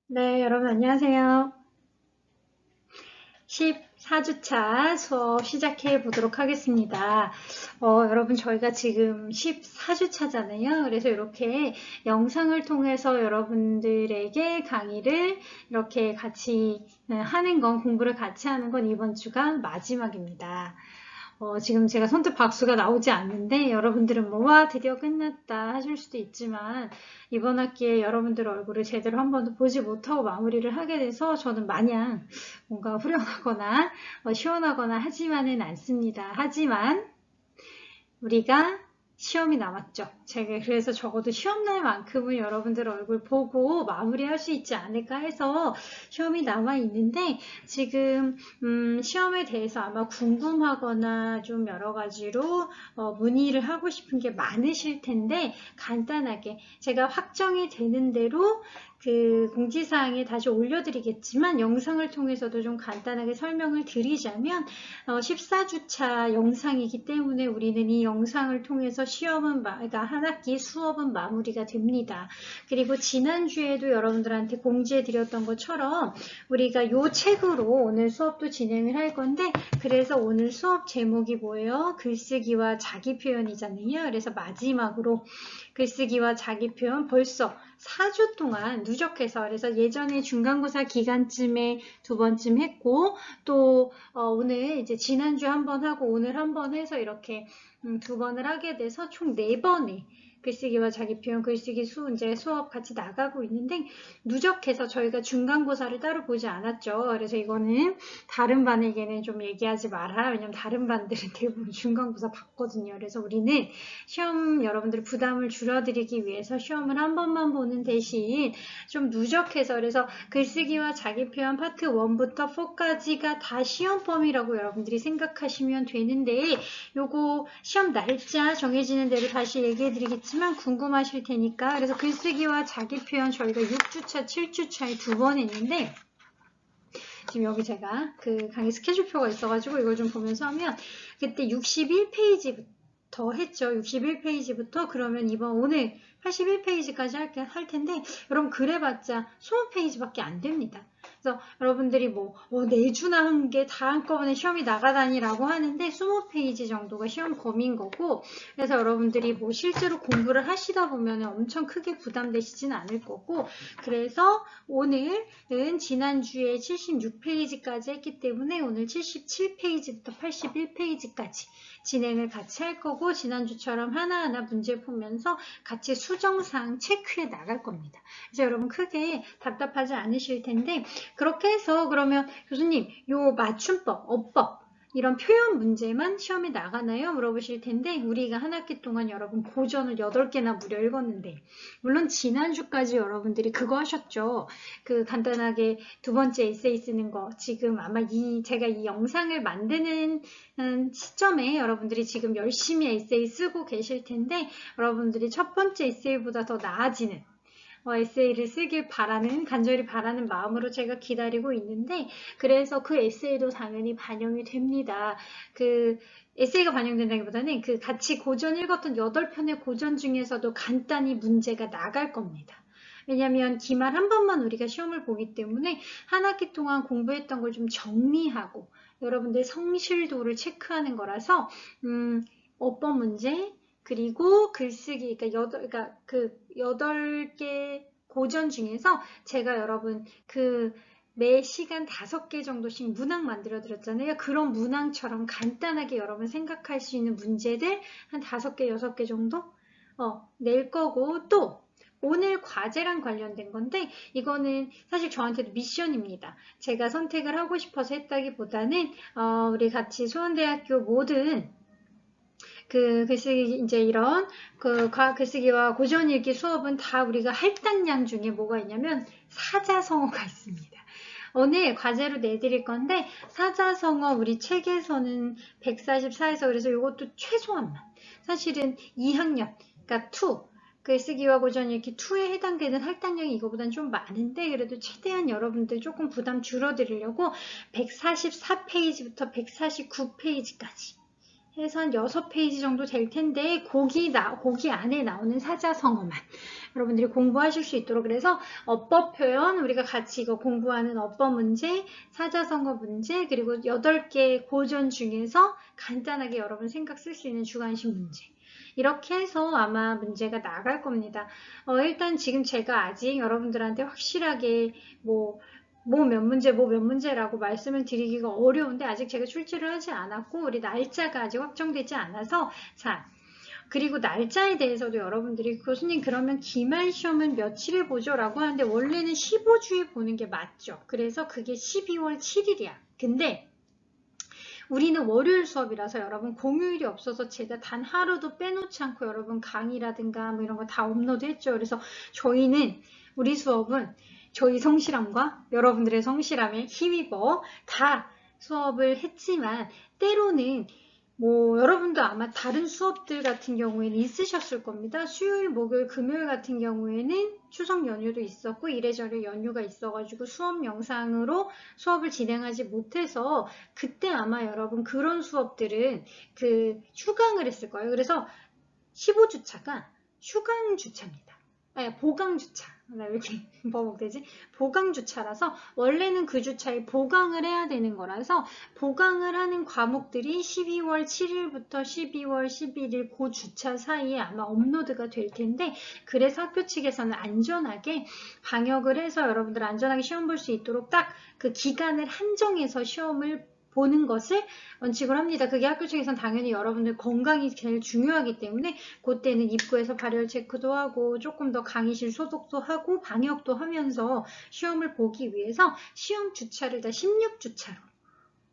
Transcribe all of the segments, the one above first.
네, 여러분 안녕하세요. 14주차 수업 시작해 보도록 하겠습니다. 여러분 저희가 지금 14주차잖아요. 그래서 이렇게 영상을 통해서 여러분들에게 강의를 이렇게 같이 하는 건, 공부를 같이 하는 건 이번 주가 마지막입니다. 지금 제가 손톱 박수가 나오지 않는데 여러분들은 뭐, 와, 드디어 끝났다 하실 수도 있지만 이번 학기에 여러분들 얼굴을 제대로 한 번도 보지 못하고 마무리를 하게 돼서 저는 마냥 뭔가 후련하거나 시원하거나 하지만은 않습니다. 하지만 우리가 시험이 남았죠. 제가 그래서 적어도 시험날만큼은 여러분들 얼굴 보고 마무리할 수 있지 않을까 해서 시험이 남아 있는데 지금 시험에 대해서 아마 궁금하거나 좀 여러 가지로 문의를 하고 싶은 게 많으실 텐데 간단하게 제가 확정이 되는 대로 그 공지사항에 다시 올려드리겠지만 영상을 통해서도 좀 간단하게 설명을 드리자면 14주차 영상이기 때문에 우리는 이 영상을 통해서 그러니까 한 학기 수업은 마무리가 됩니다. 그리고 지난주에도 여러분들한테 공지해 드렸던 것처럼 우리가 이 책으로 오늘 수업도 진행을 할 건데 그래서 오늘 수업 제목이 뭐예요? 글쓰기와 자기 표현이잖아요. 그래서 마지막으로 글쓰기와 자기 표현 벌써 4주 동안 누적해서 그래서 예전에 중간고사 기간쯤에 두 번쯤 했고 또 오늘 이제 지난주 한 번 하고 오늘 한 번 해서 이렇게 두 번을 하게 돼서 총 네 번의 글쓰기와 자기 표현, 글쓰기 이제 수업 같이 나가고 있는데 누적해서 저희가 중간고사를 따로 보지 않았죠. 그래서 이거는 다른 반에게는 좀 얘기하지 마라. 왜냐면 다른 반들은 대부분 중간고사 봤거든요. 그래서 우리는 시험 여러분들 부담을 줄여드리기 위해서 시험을 한 번만 보는 대신 좀 누적해서 그래서 글쓰기와 자기 표현 파트 1부터 4까지가 다 시험범위라고 여러분들이 생각하시면 되는데 요거 시험 날짜 정해지는 대로 다시 얘기해 드리겠지만 궁금하실 테니까 그래서 글쓰기와 자기 표현 저희가 6주차, 7주차에 두 번 했는데 지금 여기 제가 그 강의 스케줄표가 있어가지고 이걸 좀 보면서 하면 그때 61페이지부터 했죠. 61페이지부터 그러면 오늘 81페이지까지 할 텐데 여러분 그래봤자 20페이지밖에 안 됩니다. 그래서 여러분들이 뭐 내주나 한 게 다 한꺼번에 시험이 나가다니라고 하는데 20페이지 정도가 시험 범위인 거고 그래서 여러분들이 뭐 실제로 공부를 하시다 보면 엄청 크게 부담되시진 않을 거고 그래서 오늘은 지난주에 76페이지까지 했기 때문에 오늘 77페이지부터 81페이지까지 진행을 같이 할 거고 지난주처럼 하나하나 문제 보면서 같이 수정사항 체크해 나갈 겁니다. 그래서 여러분 크게 답답하지 않으실 텐데 그렇게 해서 그러면 교수님 요 맞춤법, 어법 이런 표현 문제만 시험에 나가나요? 물어보실 텐데 우리가 한 학기 동안 여러분 고전을 8개나 무려 읽었는데 물론 지난주까지 여러분들이 그거 하셨죠. 그 간단하게 두 번째 에세이 쓰는 거 지금 아마 제가 이 영상을 만드는 시점에 여러분들이 지금 열심히 에세이 쓰고 계실 텐데 여러분들이 첫 번째 에세이보다 더 나아지는 에세이를 쓰길 간절히 바라는 마음으로 제가 기다리고 있는데, 그래서 그 에세이도 당연히 반영이 됩니다. 그, 에세이가 반영된다기보다는 그 같이 고전 읽었던 8편의 고전 중에서도 간단히 문제가 나갈 겁니다. 왜냐하면 기말 한 번만 우리가 시험을 보기 때문에 한 학기 동안 공부했던 걸 좀 정리하고 여러분들 성실도를 체크하는 거라서 어법 문제, 그리고 글쓰기, 그러니까 그 8개 고전 중에서 제가 여러분 매 시간 5개 정도씩 문항 만들어 드렸잖아요. 그런 문항처럼 간단하게 여러분 생각할 수 있는 문제들 한 5개, 6개 정도 낼 거고 또 오늘 과제랑 관련된 건데 이거는 사실 저한테도 미션입니다. 제가 선택을 하고 싶어서 했다기보다는 우리 같이 수원대학교 모든 그 글쓰기 이제 이런 그 글쓰기와 고전읽기 수업은 다 우리가 할당량 중에 뭐가 있냐면 사자성어가 있습니다. 오늘 과제로 내드릴 건데 사자성어 우리 책에서는 144에서 그래서 이것도 최소한만 사실은 2학년 그러니까 2 글쓰기와 고전읽기 2에 해당되는 할당량이 이거보다는 좀 많은데 그래도 최대한 여러분들 조금 부담 줄어드리려고 144페이지부터 149페이지까지 해서 한 6페이지 정도 될 텐데 거기 안에 나오는 사자성어만 여러분들이 공부하실 수 있도록. 그래서 어법 표현, 우리가 같이 이거 공부하는 어법 문제, 사자성어 문제, 그리고 8개 고전 중에서 간단하게 여러분 생각 쓸 수 있는 주관식 문제. 이렇게 해서 아마 문제가 나갈 겁니다. 일단 지금 제가 아직 여러분들한테 확실하게 뭐 몇 문제라고 말씀을 드리기가 어려운데, 아직 제가 출제를 하지 않았고 우리 날짜가 아직 확정되지 않아서. 자, 그리고 날짜에 대해서도 여러분들이 교수님 그러면 기말 시험은 며칠에 보죠? 라고 하는데, 원래는 15주에 보는 게 맞죠. 그래서 그게 12월 7일이야. 근데 우리는 월요일 수업이라서 여러분 공휴일이 없어서 제가 단 하루도 빼놓지 않고 여러분 강의라든가 뭐 이런 거 다 업로드 했죠. 그래서 저희는 우리 수업은 저희 성실함과 여러분들의 성실함에 힘입어 다 수업을 했지만, 때로는 뭐 여러분도 아마 다른 수업들 같은 경우에는 있으셨을 겁니다. 수요일, 목요일, 금요일 같은 경우에는 추석 연휴도 있었고 이래저래 연휴가 있어가지고 수업 영상으로 수업을 진행하지 못해서, 그때 아마 여러분 그런 수업들은 그 휴강을 했을 거예요. 그래서 15주차가 휴강주차입니다. 아니, 보강주차. 나 왜 이렇게 버벅대지? 보강주차라서 원래는 그 주차에 보강을 해야 되는 거라서, 보강을 하는 과목들이 12월 7일부터 12월 11일 그 주차 사이에 아마 업로드가 될 텐데, 그래서 학교 측에서는 안전하게 방역을 해서 여러분들 안전하게 시험 볼 수 있도록 딱 그 기간을 한정해서 시험을 보는 것을 원칙으로 합니다. 그게 학교 측에서는 당연히 여러분들 건강이 제일 중요하기 때문에 그때는 입구에서 발열 체크도 하고 조금 더 강의실 소독도 하고 방역도 하면서 시험을 보기 위해서 시험 주차를 다 16주차로.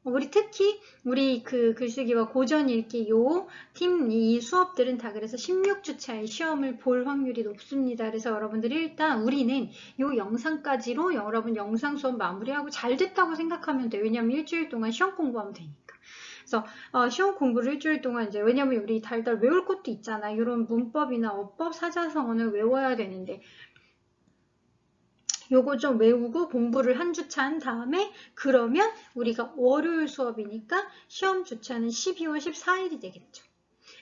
우리 특히 우리 그 글쓰기와 고전 읽기 요 팀 이 수업들은 다 그래서 16주차에 시험을 볼 확률이 높습니다. 그래서 여러분들이 일단 우리는 요 영상까지로 여러분 영상 수업 마무리하고 잘 됐다고 생각하면 돼요. 왜냐면 일주일 동안 시험 공부하면 되니까. 그래서 시험 공부를 일주일 동안 이제, 왜냐면 우리 달달 외울 것도 있잖아. 이런 문법이나 어법, 사자성어는 외워야 되는데 요거 좀 외우고 공부를 한 주차 한 다음에, 그러면 우리가 월요일 수업이니까 시험 주차는 12월 14일이 되겠죠.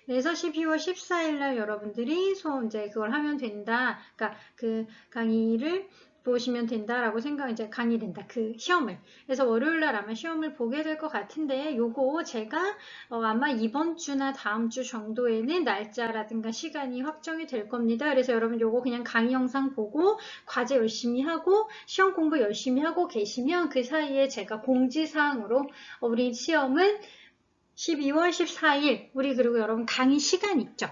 그래서 12월 14일 날 여러분들이 수업 이제 그걸 하면 된다. 그러니까 그 강의를 보시면 된다라고 이제 강의된다. 그 시험을. 그래서 월요일 날 아마 시험을 보게 될 것 같은데, 요거 제가 아마 이번 주나 다음 주 정도에는 날짜라든가 시간이 확정이 될 겁니다. 그래서 여러분 요거 그냥 강의 영상 보고 과제 열심히 하고 시험 공부 열심히 하고 계시면, 그 사이에 제가 공지사항으로 우리 시험은 12월 14일, 우리 그리고 여러분 강의 시간 있죠?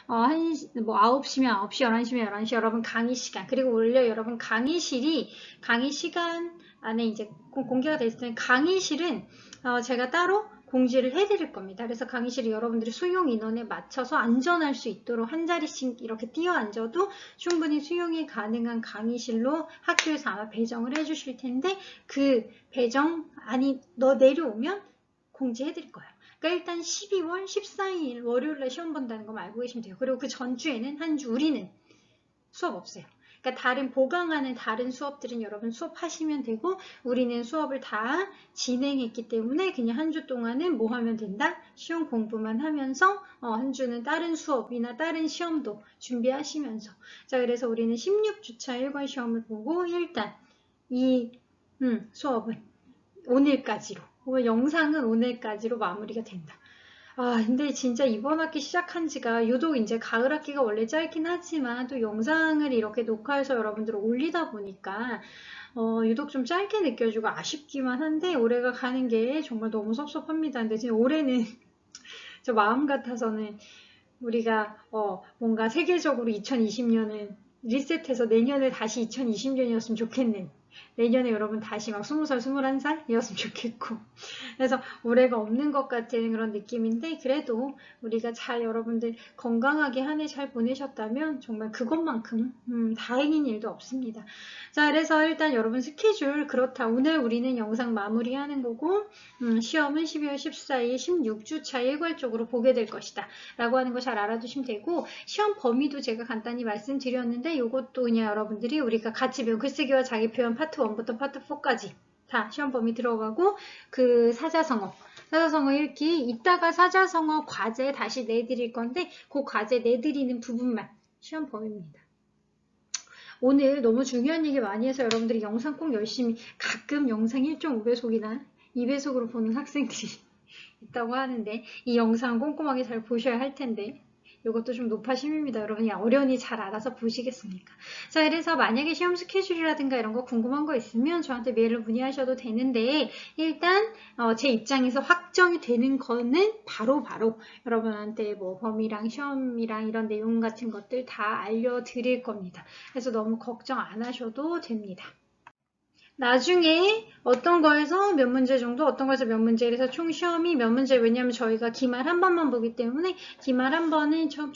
9시면 9시, 11시면 11시 여러분 강의 시간, 그리고 원래 여러분 강의 시간 안에 이제 공개가 돼 있을 때 강의실은 제가 따로 공지를 해드릴 겁니다. 그래서 강의실이 여러분들이 수용 인원에 맞춰서 안전할 수 있도록 한 자리씩 이렇게 뛰어 앉아도 충분히 수용이 가능한 강의실로 학교에서 아마 배정을 해주실 텐데, 그 배정 너 내려오면 공지해드릴 거예요. 그러니까 일단 12월 14일 월요일날 시험 본다는 거 알고 계시면 돼요. 그리고 그 전주에는 한 주 우리는 수업 없어요. 그러니까 다른 보강하는 다른 수업들은 여러분 수업하시면 되고, 우리는 수업을 다 진행했기 때문에 그냥 한 주 동안은 뭐 하면 된다? 시험 공부만 하면서 한 주는 다른 수업이나 다른 시험도 준비하시면서. 자, 그래서 우리는 16주차 일괄 시험을 보고 일단 이 수업은 오늘까지로, 영상은 오늘까지로 마무리가 된다. 근데 진짜 이번 학기 시작한 지가 유독 이제 가을 학기가 원래 짧긴 하지만 또 영상을 이렇게 녹화해서 여러분들 올리다 보니까 유독 좀 짧게 느껴지고 아쉽기만 한데, 올해가 가는 게 정말 너무 섭섭합니다. 근데 지금 올해는 저 마음 같아서는 우리가 뭔가 세계적으로 2020년은 리셋해서 내년에 다시 2020년이었으면 좋겠는, 내년에 여러분 다시 막 20살, 21살이었으면 좋겠고, 그래서 올해가 없는 것 같은 그런 느낌인데, 그래도 우리가 잘 여러분들 건강하게 한 해 잘 보내셨다면 정말 그것만큼 다행인 일도 없습니다. 자, 그래서 일단 여러분 스케줄 그렇다. 오늘 우리는 영상 마무리하는 거고, 시험은 12월 14일 16주차 일괄적으로 보게 될 것이다 라고 하는 거 잘 알아두시면 되고, 시험 범위도 제가 간단히 말씀드렸는데 이것도 그냥 여러분들이 우리가 같이 배운 글쓰기와 자기표현 파트 1부터 파트 4까지 다 시험 범위 들어가고, 그 사자성어 읽기, 이따가 사자성어 과제 다시 내드릴 건데 그 과제 내드리는 부분만 시험 범위입니다. 오늘 너무 중요한 얘기 많이 해서 여러분들이 영상 꼭 열심히 가끔 영상 1.5배속이나 2배속으로 보는 학생들이 있다고 하는데 이 영상 꼼꼼하게 잘 보셔야 할 텐데 이것도 좀 높아심입니다. 여러분이 어련히 잘 알아서 보시겠습니까? 자, 그래서 만약에 시험 스케줄이라든가 이런 거 궁금한 거 있으면 저한테 메일로 문의하셔도 되는데 일단 제 입장에서 확정이 되는 거는 바로 여러분한테 뭐 범위랑 시험이랑 이런 내용 같은 것들 다 알려드릴 겁니다. 그래서 너무 걱정 안 하셔도 됩니다. 나중에 어떤 거에서 몇 문제 정도, 어떤 거에서 몇 문제, 그래서 총 시험이 몇 문제, 왜냐면 저희가 기말 한 번만 보기 때문에 기말 한 번은 총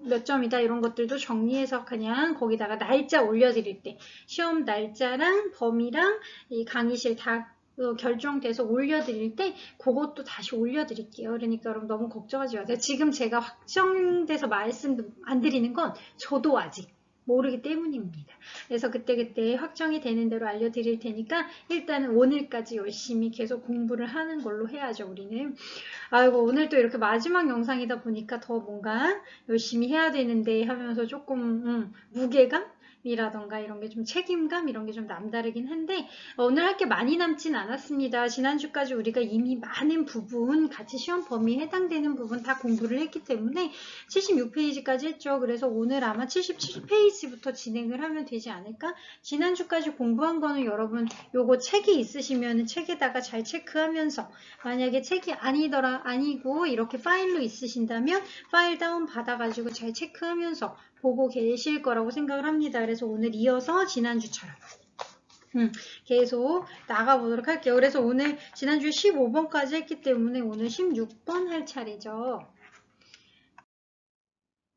몇 점이다 이런 것들도 정리해서 그냥 거기다가 날짜 올려드릴 때 시험 날짜랑 범위랑 이 강의실 다 결정돼서 올려드릴 때 그것도 다시 올려드릴게요. 그러니까 여러분 너무 걱정하지 마세요. 지금 제가 확정돼서 말씀 안 드리는 건 저도 아직 모르기 때문입니다. 그래서 그때그때 확정이 되는 대로 알려드릴 테니까 일단은 오늘까지 열심히 계속 공부를 하는 걸로 해야죠, 우리는. 아이고, 오늘 또 이렇게 마지막 영상이다 보니까 더 뭔가 열심히 해야 되는데 하면서 조금 무게감? 이라던가 이런 게 좀 책임감 이런 게 좀 남다르긴 한데 오늘 할 게 많이 남진 않았습니다. 지난주까지 우리가 이미 많은 부분 같이 시험 범위에 해당되는 부분 다 공부를 했기 때문에 76페이지까지 했죠. 그래서 오늘 아마 77페이지부터 진행을 하면 되지 않을까? 지난주까지 공부한 거는 여러분 요거 책이 있으시면 책에다가 잘 체크하면서 만약에 책이 아니고 이렇게 파일로 있으신다면 파일 다운 받아가지고 잘 체크하면서 보고 계실 거라고 생각을 합니다. 그래서 오늘 이어서 지난주처럼 계속 나가보도록 할게요. 그래서 오늘 지난주에 15번까지 했기 때문에 오늘 16번 할 차례죠.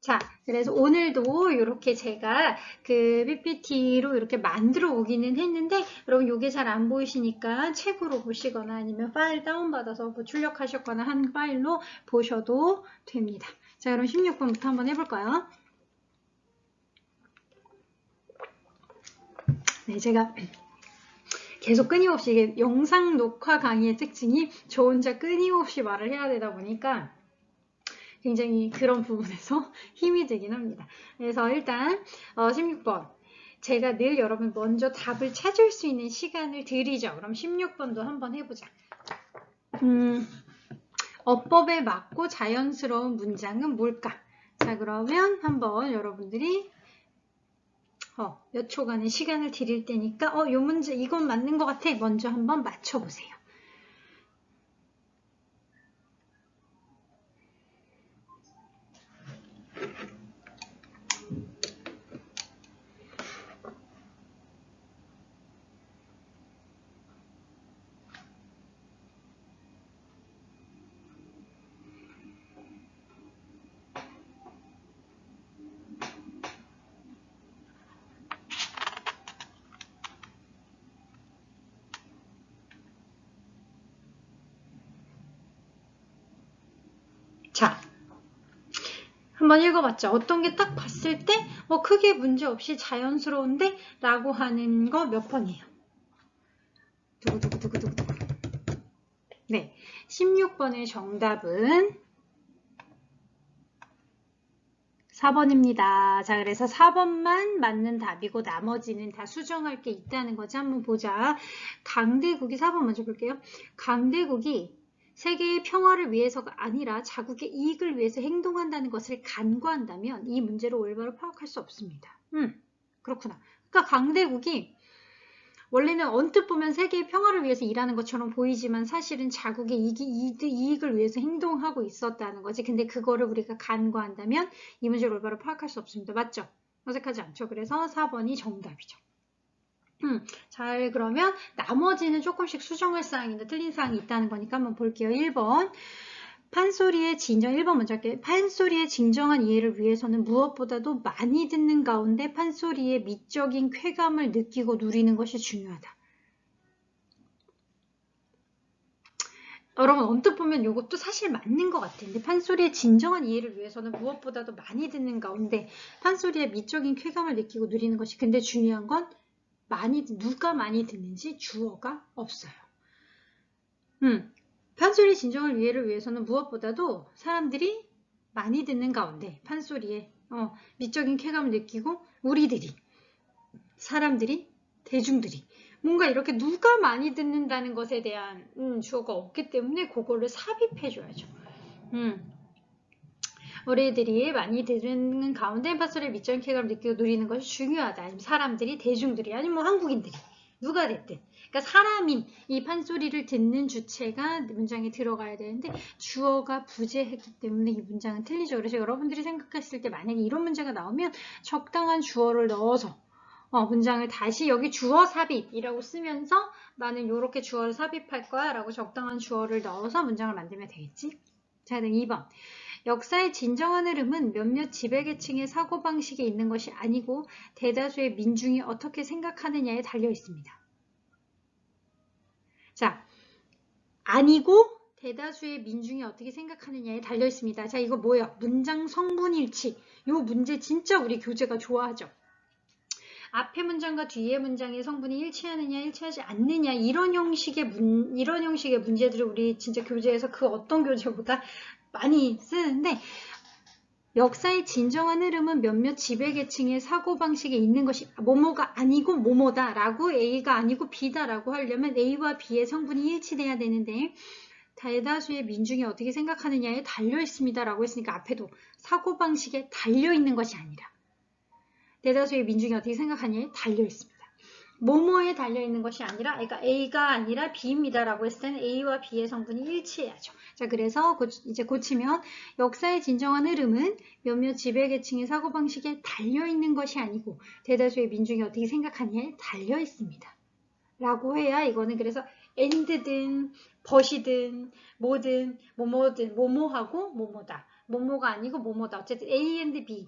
자, 그래서 오늘도 이렇게 제가 그 PPT로 이렇게 만들어 오기는 했는데 여러분 이게 잘 안 보이시니까 책으로 보시거나 아니면 파일 다운받아서 뭐 출력하셨거나 한 파일로 보셔도 됩니다. 자, 그럼 16번부터 한번 해볼까요? 네, 제가 계속 끊임없이 이게 영상 녹화 강의의 특징이 저 혼자 끊임없이 말을 해야 되다 보니까 굉장히 그런 부분에서 힘이 들긴 합니다. 그래서 일단 16번 제가 늘 여러분 먼저 답을 찾을 수 있는 시간을 드리죠. 그럼 16번도 한번 해보자. 어법에 맞고 자연스러운 문장은 뭘까? 자, 그러면 한번 여러분들이 몇 초간의 시간을 드릴 테니까 요 문제 이건 맞는 것 같아. 먼저 한번 맞춰보세요. 자, 한번 읽어봤죠. 어떤 게 딱 봤을 때 크게 문제없이 자연스러운데? 라고 하는 거 몇 번이에요? 두구두구두구두구. 네, 16번의 정답은 4번입니다. 자, 그래서 4번만 맞는 답이고 나머지는 다 수정할 게 있다는 거지. 한번 보자. 강대국이 4번 먼저 볼게요. 강대국이 세계의 평화를 위해서가 아니라 자국의 이익을 위해서 행동한다는 것을 간과한다면 이 문제를 올바로 파악할 수 없습니다. 그렇구나. 그러니까 강대국이 원래는 언뜻 보면 세계의 평화를 위해서 일하는 것처럼 보이지만 사실은 자국의 이익을 위해서 행동하고 있었다는 거지. 근데 그거를 우리가 간과한다면 이 문제를 올바로 파악할 수 없습니다. 맞죠? 어색하지 않죠? 그래서 4번이 정답이죠. 잘 그러면 나머지는 조금씩 수정할 사항인데 틀린 사항이 있다는 거니까 한번 볼게요. 1번. 판소리의 진정, 1번 먼저 할게요. 판소리의 진정한 이해를 위해서는 무엇보다도 많이 듣는 가운데 판소리의 미적인 쾌감을 느끼고 누리는 것이 중요하다. 여러분 언뜻 보면 이것도 사실 맞는 것 같은데 판소리의 진정한 이해를 위해서는 무엇보다도 많이 듣는 가운데 판소리의 미적인 쾌감을 느끼고 누리는 것이 근데 중요한 건 누가 많이 듣는지 주어가 없어요. 판소리 진정한 이해를 위해서는 무엇보다도 사람들이 많이 듣는 가운데 판소리에 미적인 쾌감을 느끼고 우리들이 사람들이, 대중들이. 뭔가 이렇게 누가 많이 듣는다는 것에 대한 주어가 없기 때문에 그거를 삽입해줘야죠. 우리들이 많이 듣는 가운데 파소리의 미적인 쾌감을 느끼고 누리는 것이 중요하다. 아니면 사람들이, 대중들이, 아니면 뭐 한국인들이. 누가 됐든. 그러니까 사람인 이 판소리를 듣는 주체가 문장에 들어가야 되는데 주어가 부재했기 때문에 이 문장은 틀리죠. 그래서 여러분들이 생각했을 때 만약에 이런 문제가 나오면 적당한 주어를 넣어서 문장을 다시 여기 주어 삽입이라고 쓰면서 나는 이렇게 주어를 삽입할 거야 라고 적당한 주어를 넣어서 문장을 만들면 되겠지. 자, 2번. 역사의 진정한 흐름은 몇몇 지배계층의 사고방식에 있는 것이 아니고 대다수의 민중이 어떻게 생각하느냐에 달려 있습니다. 자, 아니고 대다수의 민중이 어떻게 생각하느냐에 달려 있습니다. 자, 이거 뭐예요? 문장 성분일치. 이 문제 진짜 우리 교재가 좋아하죠. 앞의 문장과 뒤의 문장의 성분이 일치하느냐, 일치하지 않느냐 이런 형식의 문제들을 우리 진짜 교재에서 그 어떤 교재보다 많이 쓰는데 역사의 진정한 흐름은 몇몇 지배계층의 사고방식에 있는 것이 뭐뭐가 아니고 뭐뭐다 라고 A가 아니고 B다 라고 하려면 A와 B의 성분이 일치돼야 되는데 대다수의 민중이 어떻게 생각하느냐에 달려 있습니다 라고 했으니까 앞에도 사고방식에 달려 있는 것이 아니라 대다수의 민중이 어떻게 생각하느냐에 달려 있습니다. 뭐뭐에 달려있는 것이 아니라 그러니까 A가 아니라 B입니다 라고 했을 때는 A와 B의 성분이 일치해야죠. 자, 그래서 이제 고치면 역사의 진정한 흐름은 몇몇 지배계층의 사고방식에 달려있는 것이 아니고 대다수의 민중이 어떻게 생각하느냐에 달려있습니다. 라고 해야 이거는 그래서 and든 but이든 뭐든 뭐뭐든 뭐뭐하고 뭐뭐다. 뭐뭐가 아니고 뭐뭐다. 어쨌든 A and B.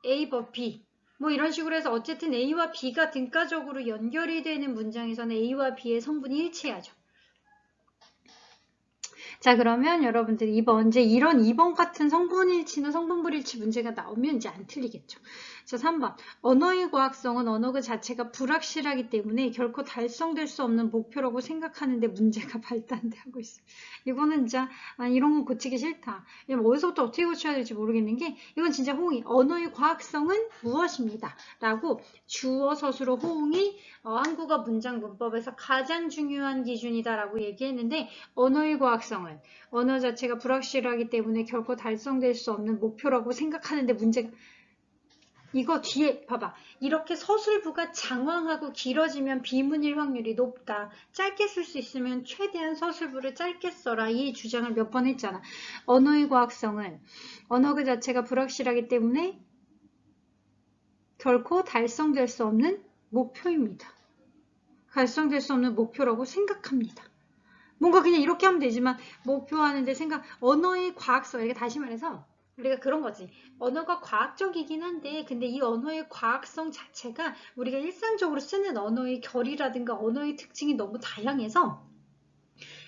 A but B. 뭐 이런 식으로 해서 어쨌든 A와 B가 등가적으로 연결이 되는 문장에서는 A와 B의 성분이 일치하죠. 자, 그러면 여러분들 이제 이런 2번 같은 성분일치나 성분불일치 문제가 나오면 이제 안 틀리겠죠. 자, 3번. 언어의 과학성은 언어 그 자체가 불확실하기 때문에 결코 달성될 수 없는 목표라고 생각하는데 문제가 발단되고 있어요. 이거는 진짜 이런 건 고치기 싫다. 어디서부터 어떻게 고쳐야 될지 모르겠는 게 이건 진짜 호응이 언어의 과학성은 무엇입니다. 라고 주어 서술어 호응이 한국어 문장 문법에서 가장 중요한 기준이다 라고 얘기했는데 언어의 과학성은 언어 자체가 불확실하기 때문에 결코 달성될 수 없는 목표라고 생각하는데 문제가 이거 뒤에 봐봐. 이렇게 서술부가 장황하고 길어지면 비문일 확률이 높다. 짧게 쓸 수 있으면 최대한 서술부를 짧게 써라. 이 주장을 몇 번 했잖아. 언어의 과학성은 언어 그 자체가 불확실하기 때문에 결코 달성될 수 없는 목표입니다. 달성될 수 없는 목표라고 생각합니다. 뭔가 그냥 이렇게 하면 되지만 목표하는데 언어의 과학성, 이렇게 다시 말해서 우리가 그런 거지. 언어가 과학적이긴 한데 근데 이 언어의 과학성 자체가 우리가 일상적으로 쓰는 언어의 결이라든가 언어의 특징이 너무 다양해서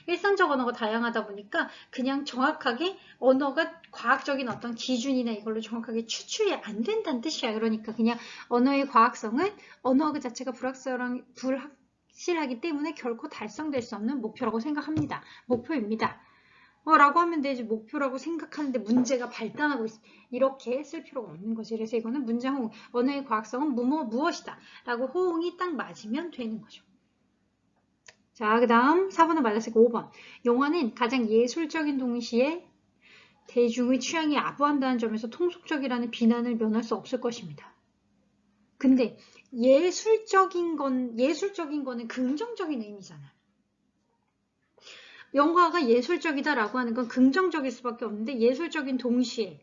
일상적 언어가 다양하다 보니까 그냥 정확하게 언어가 과학적인 어떤 기준이나 이걸로 정확하게 추출이 안 된다는 뜻이야. 그러니까 그냥 언어의 과학성은 언어 그 자체가 불확실하기 때문에 결코 달성될 수 없는 목표라고 생각합니다. 목표입니다. 라고 하면 되지. 목표라고 생각하는데 문제가 발단하고 있어. 이렇게 쓸 필요가 없는 거지. 그래서 이거는 문장 호응. 언어의 과학성은 무엇이다. 라고 호응이 딱 맞으면 되는 거죠. 자, 그 다음 4번은 맞았으니까 5번. 영화는 가장 예술적인 동시에 대중의 취향이 아부한다는 점에서 통속적이라는 비난을 면할 수 없을 것입니다. 근데 예술적인 거는 긍정적인 의미잖아. 영화가 예술적이다라고 하는 건 긍정적일 수밖에 없는데 예술적인 동시에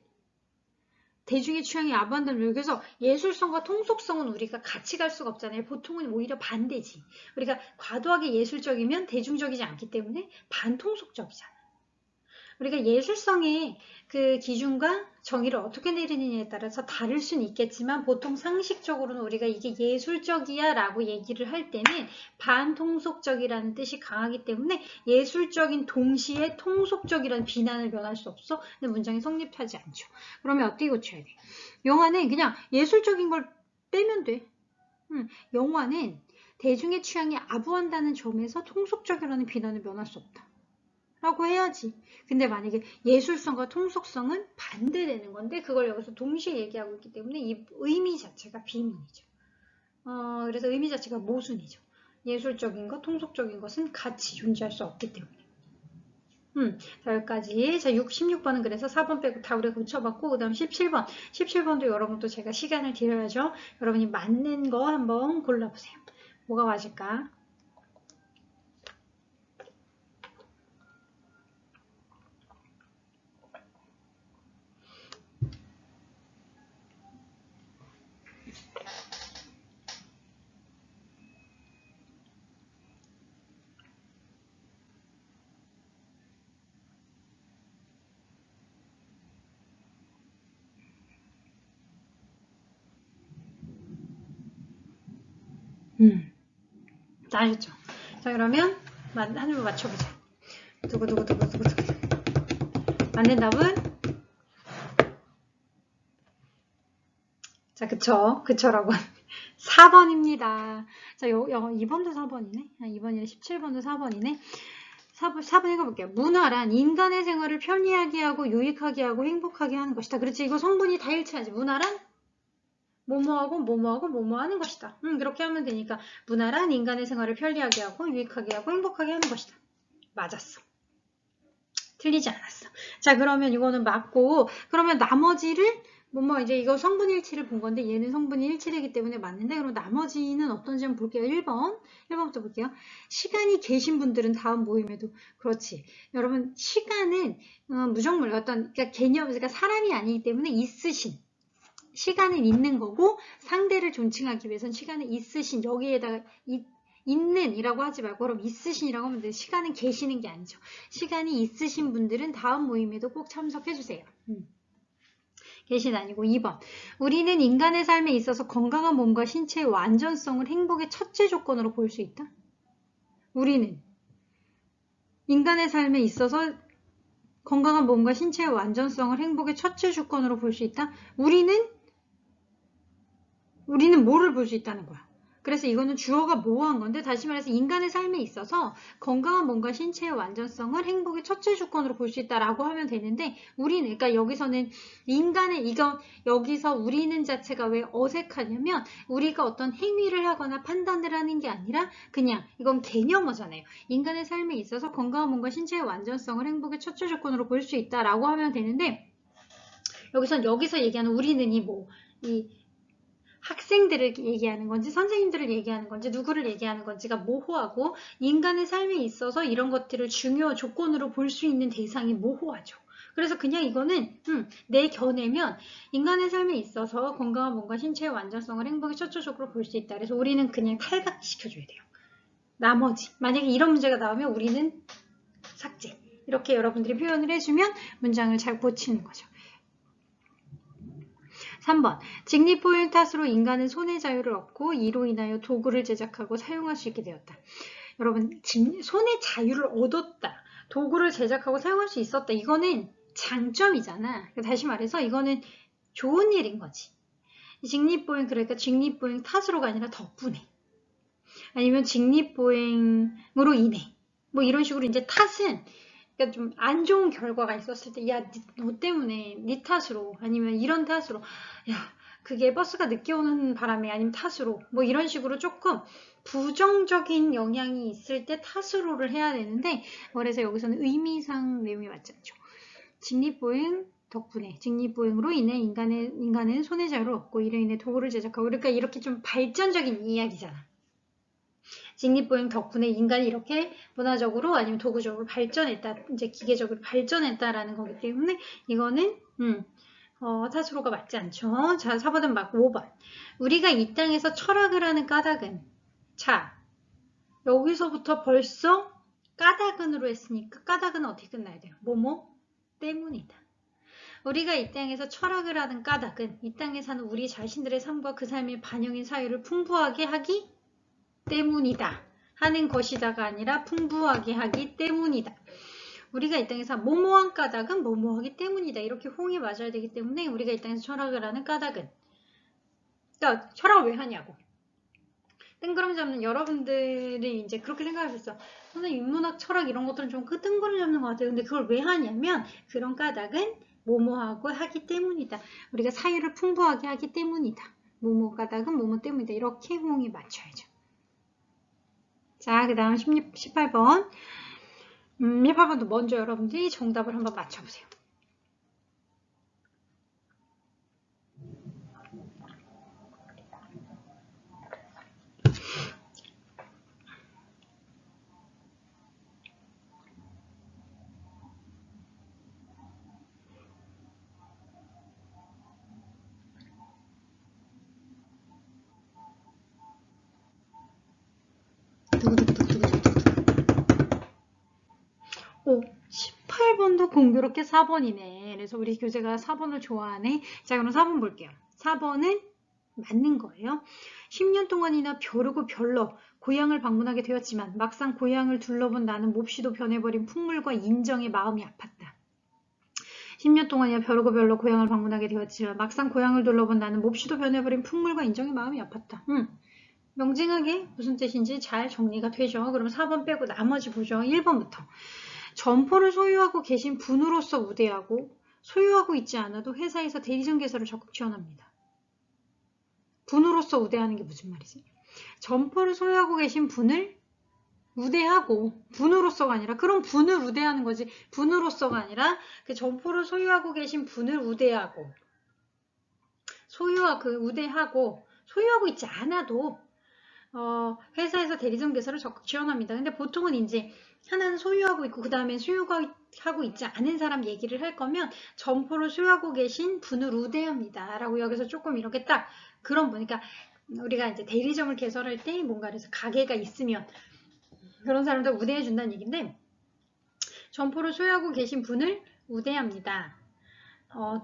대중의 취향이 아부한다는 점. 그래서 예술성과 통속성은 우리가 같이 갈 수가 없잖아요. 보통은 오히려 반대지. 우리가 과도하게 예술적이면 대중적이지 않기 때문에 반통속적이잖아. 우리가 예술성의 그 기준과 정의를 어떻게 내리느냐에 따라서 다를 수는 있겠지만 보통 상식적으로는 우리가 이게 예술적이야 라고 얘기를 할 때는 반통속적이라는 뜻이 강하기 때문에 예술적인 동시에 통속적이라는 비난을 면할 수 없어. 근데 문장이 성립하지 않죠. 그러면 어떻게 고쳐야 돼? 영화는 그냥 예술적인 걸 빼면 돼. 영화는 대중의 취향에 아부한다는 점에서 통속적이라는 비난을 면할 수 없다. 라고 해야지. 근데 만약에 예술성과 통속성은 반대되는 건데 그걸 여기서 동시에 얘기하고 있기 때문에 이 의미 자체가 비문이죠. 그래서 의미 자체가 모순이죠. 예술적인 것, 통속적인 것은 같이 존재할 수 없기 때문에. 자, 여기까지. 자, 16번은 그래서 4번 빼고 다 우리가 고쳐봤고, 그 다음 17번. 17번도 여러분 또 제가 시간을 드려야죠. 여러분이 맞는 거 한번 골라보세요. 뭐가 맞을까? 다 아셨죠? 자, 그러면 한 줄 맞춰보자. 두구두구두구두구두구. 맞는 답은? 자, 그쳐라고. 4번입니다. 자, 2번도 4번이네. 2번이네. 17번도 4번이네. 4번 읽어볼게요. 문화란 인간의 생활을 편리하게 하고 유익하게 하고 행복하게 하는 것이다. 그렇지. 이거 성분이 다 일치하지. 문화란 뭐뭐하고 뭐뭐하고 뭐뭐하는 것이다. 그렇게 하면 되니까 문화란 인간의 생활을 편리하게 하고 유익하게 하고 행복하게 하는 것이다. 맞았어. 틀리지 않았어. 자, 그러면 이거는 맞고, 그러면 나머지를 이제 이거 성분 일치를 본 건데 얘는 성분이 일치되기 때문에 맞는데, 그럼 나머지는 어떤지 한번 볼게요. 1번부터 볼게요. 시간이 계신 분들은 다음 모임에도. 그렇지. 여러분, 시간은 무정물 그러니까 개념, 그러니까 사람이 아니기 때문에 있으신. 시간은 있는 거고, 상대를 존칭하기 위해서는 시간은 있으신, 여기에다가 있는 이라고 하지 말고, 그럼 있으신이라고 하면 돼요. 시간은 계시는 게 아니죠. 시간이 있으신 분들은 다음 모임에도 꼭 참석해주세요. 계신 아니고. 2번. 우리는 인간의 삶에 있어서 건강한 몸과 신체의 완전성을 행복의 첫째 조건으로 볼 수 있다. 우리는 인간의 삶에 있어서 건강한 몸과 신체의 완전성을 행복의 첫째 조건으로 볼 수 있다. 우리는 뭐를 볼 수 있다는 거야. 그래서 이거는 주어가 모호한 건데, 다시 말해서 인간의 삶에 있어서 건강한 몸과 신체의 완전성을 행복의 첫째 조건으로 볼 수 있다라고 하면 되는데, 우리는, 그러니까 여기서는 여기서 우리는 자체가 왜 어색하냐면, 우리가 어떤 행위를 하거나 판단을 하는 게 아니라 그냥 이건 개념어잖아요. 인간의 삶에 있어서 건강한 몸과 신체의 완전성을 행복의 첫째 조건으로 볼 수 있다라고 하면 되는데, 여기서 얘기하는 우리는 이 학생들을 얘기하는 건지 선생님들을 얘기하는 건지 누구를 얘기하는 건지가 모호하고, 인간의 삶에 있어서 이런 것들을 중요 조건으로 볼 수 있는 대상이 모호하죠. 그래서 그냥 이거는 내 견해면 인간의 삶에 있어서 건강한 몸과 신체의 완전성을 행복의 첫째적으로 볼 수 있다. 그래서 우리는 그냥 탈각시켜줘야 돼요. 나머지 만약에 이런 문제가 나오면 우리는 삭제. 이렇게 여러분들이 표현을 해주면 문장을 잘 고치는 거죠. 3번. 직립보행 탓으로 인간은 손의 자유를 얻고 이로 인하여 도구를 제작하고 사용할 수 있게 되었다. 여러분, 손의 자유를 얻었다. 도구를 제작하고 사용할 수 있었다. 이거는 장점이잖아. 다시 말해서 이거는 좋은 일인 거지. 직립보행, 그러니까 직립보행 탓으로가 아니라 덕분에. 아니면 직립보행으로 인해. 이런 식으로 이제 탓은 그러니까 좀 안 좋은 결과가 있었을 때, 야, 너 때문에 네 탓으로, 아니면 이런 탓으로, 야, 그게 버스가 늦게 오는 바람에, 아니면 탓으로, 이런 식으로 조금 부정적인 영향이 있을 때 탓으로를 해야 되는데, 그래서 여기서는 의미상 내용이 맞지 않죠. 직립보행 덕분에, 직립보행으로 인해 인간은 손의 자유를 얻고 이로 인해 도구를 제작하고, 그러니까 이렇게 좀 발전적인 이야기잖아. 직립보행 덕분에 인간이 이렇게 문화적으로 아니면 도구적으로 발전했다, 이제 기계적으로 발전했다라는 거기 때문에 이거는 탓으로가 맞지 않죠. 자, 4번은 맞고 5번. 우리가 이 땅에서 철학을 하는 까닭은, 자, 여기서부터 벌써 까닭은으로 했으니까 까닭은 어떻게 끝나야 돼요? 뭐뭐 때문이다. 우리가 이 땅에서 철학을 하는 까닭은 이 땅에 사는 우리 자신들의 삶과 그 삶의 반영인 사유를 풍부하게 하기 때문이다 하는 것이다가 아니라 풍부하게 하기 때문이다. 우리가 이 땅에서 뭐뭐한 까닭은 뭐뭐하기 때문이다. 이렇게 호응이 맞아야 되기 때문에 우리가 이 땅에서 철학을 하는 까닭은, 그러니까 철학을 왜 하냐고. 뜬구름 잡는 여러분들이 이제 그렇게 생각하셨어. 선생님, 인문학, 철학 이런 것들은 좀 뜬구름 잡는 것 같아요. 근데 그걸 왜 하냐면 그런 까닭은 뭐뭐하고 하기 때문이다. 우리가 사유를 풍부하게 하기 때문이다. 뭐뭐 까닭은 뭐뭐 때문이다. 이렇게 호응이 맞춰야죠. 자, 그 다음 18번. 18번도 먼저 여러분들이 정답을 한번 맞춰보세요. 오, 18번도 공교롭게 4번이네. 그래서 우리 교재가 4번을 좋아하네. 자, 그럼 4번 볼게요. 4번은 맞는 거예요. 10년 동안이나 벼르고 별러 고향을 방문하게 되었지만 막상 고향을 둘러본 나는 몹시도 변해버린 풍물과 인정의 마음이 아팠다. 10년 동안이나 벼르고 별러 고향을 방문하게 되었지만 막상 고향을 둘러본 나는 몹시도 변해버린 풍물과 인정의 마음이 아팠다. 명징하게 무슨 뜻인지 잘 정리가 되죠. 그럼 4번 빼고 나머지 보죠. 1번부터. 점포를 소유하고 계신 분으로서 우대하고 소유하고 있지 않아도 회사에서 대리점 개설을 적극 지원합니다. 분으로서 우대하는 게 무슨 말이지? 점포를 소유하고 계신 분을 우대하고 분으로서가 아니라 그럼 분을 우대하는 거지. 분으로서가 아니라 그 점포를 소유하고 계신 분을 우대하고 우대하고 소유하고 있지 않아도 회사에서 대리점 개설을 적극 지원합니다. 근데 보통은 이제 하나는 소유하고 있고 그 다음에 소유하고 있지 않은 사람 얘기를 할 거면 점포를 소유하고 계신 분을 우대합니다. 라고 여기서 조금 이렇게 딱 그런 거니까 우리가 이제 대리점을 개설할 때 뭔가 그래서 가게가 있으면 그런 사람들 우대해 준다는 얘기인데 점포를 소유하고 계신 분을 우대합니다.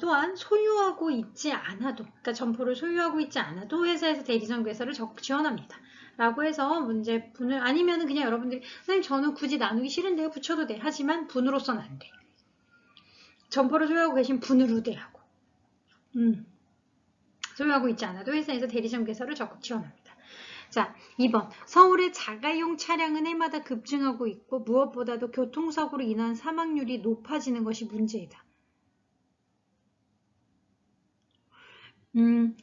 또한 소유하고 있지 않아도 그러니까 점포를 소유하고 있지 않아도 회사에서 대리점 개설을 적극 지원합니다. 라고 해서 문제 분을 아니면은 그냥 여러분들이 선생님 저는 굳이 나누기 싫은데요. 붙여도 돼. 하지만 분으로서는 안 돼. 점포를 소유하고 계신 분을 우대하고 소유하고 있지 않아도 회사에서 대리점 개설을 적극 지원합니다. 자, 2번. 서울의 자가용 차량은 해마다 급증하고 있고 무엇보다도 교통사고로 인한 사망률이 높아지는 것이 문제이다.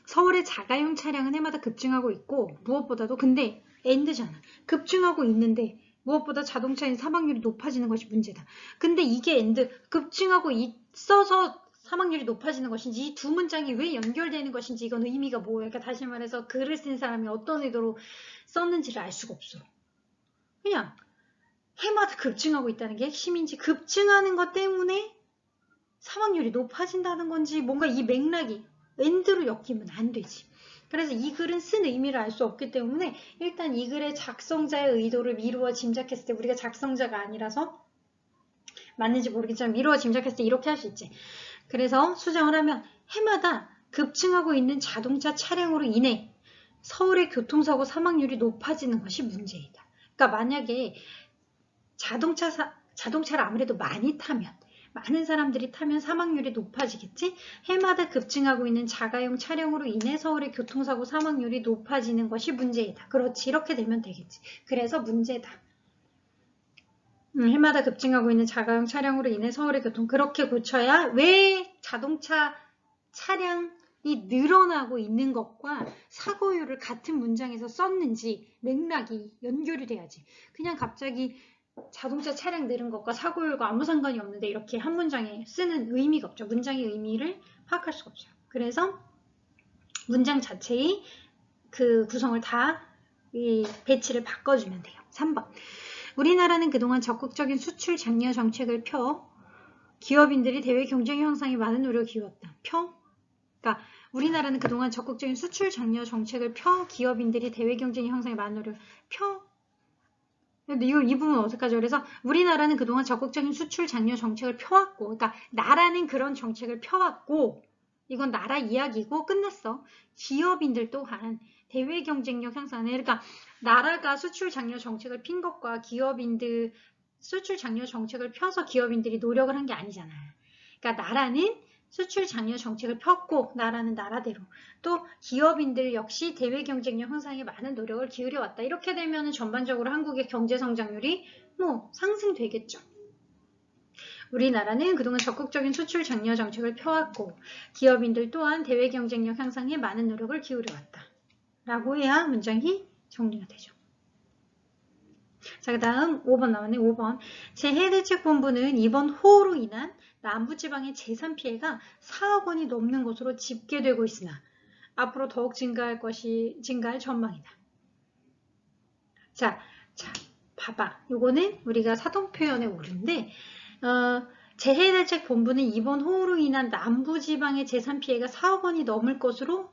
서울의 자가용 차량은 해마다 급증하고 있고 무엇보다도 근데 엔드잖아. 급증하고 있는데 무엇보다 자동차인 사망률이 높아지는 것이 문제다. 근데 이게 엔드 급증하고 있어서 사망률이 높아지는 것인지 이 두 문장이 왜 연결되는 것인지 이건 의미가 뭐예요? 그러니까 다시 말해서 글을 쓴 사람이 어떤 의도로 썼는지를 알 수가 없어. 그냥 해마다 급증하고 있다는 게 핵심인지 급증하는 것 때문에 사망률이 높아진다는 건지 뭔가 이 맥락이 엔드로 엮이면 안 되지. 그래서 이 글은 쓴 의미를 알 수 없기 때문에 일단 이 글의 작성자의 의도를 미루어 짐작했을 때 우리가 작성자가 아니라서 맞는지 모르겠지만 미루어 짐작했을 때 이렇게 할 수 있지. 그래서 수정을 하면 해마다 급증하고 있는 자동차 차량으로 인해 서울의 교통사고 사망률이 높아지는 것이 문제이다. 그러니까 만약에 자동차를 아무래도 많이 타면 많은 사람들이 타면 사망률이 높아지겠지? 해마다 급증하고 있는 자가용 차량으로 인해 서울의 교통사고 사망률이 높아지는 것이 문제이다. 그렇지, 이렇게 되면 되겠지. 그래서 문제다. 해마다 급증하고 있는 자가용 차량으로 인해 서울의 교통 그렇게 고쳐야 왜 자동차 차량이 늘어나고 있는 것과 사고율을 같은 문장에서 썼는지 맥락이 연결이 돼야지. 그냥 갑자기 자동차 차량 늘은 것과 사고율과 아무 상관이 없는데 이렇게 한 문장에 쓰는 의미가 없죠. 문장의 의미를 파악할 수가 없어요. 그래서 문장 자체의 그 구성을 다 이 배치를 바꿔주면 돼요. 3번. 우리나라는 그동안 적극적인 수출 장려 정책을 펴 기업인들이 대외 경쟁 형상에 많은 노력을 기울였다. 그러니까 우리나라는 그동안 적극적인 수출 장려 정책을 펴 기업인들이 대외 경쟁 형상에 많은 노력을 근데 이 부분은 어색하죠. 그래서 우리나라는 그동안 적극적인 수출 장려 정책을 펴왔고, 그러니까 나라는 그런 정책을 펴왔고, 이건 나라 이야기고 끝났어. 기업인들 또한 대외 경쟁력 향상에, 그러니까 나라가 수출 장려 정책을 핀 것과 기업인들 수출 장려 정책을 펴서 기업인들이 노력을 한 게 아니잖아. 그러니까 나라는 수출 장려 정책을 폈고 나라는 나라대로 또 기업인들 역시 대외 경쟁력 향상에 많은 노력을 기울여 왔다. 이렇게 되면 전반적으로 한국의 경제 성장률이 상승되겠죠. 우리나라는 그동안 적극적인 수출 장려 정책을 펴왔고 기업인들 또한 대외 경쟁력 향상에 많은 노력을 기울여왔다. 라고 해야 문장이 정리가 되죠. 자, 그 다음 5번 나왔네. 5번. 재해대책본부는 이번 호우로 인한 남부지방의 재산 피해가 4억 원이 넘는 것으로 집계되고 있으나 앞으로 더욱 증가할 전망이다. 자, 봐봐. 요거는 우리가 사동표현의 오류인데 재해대책본부는 이번 호우로 인한 남부지방의 재산 피해가 4억 원이 넘을 것으로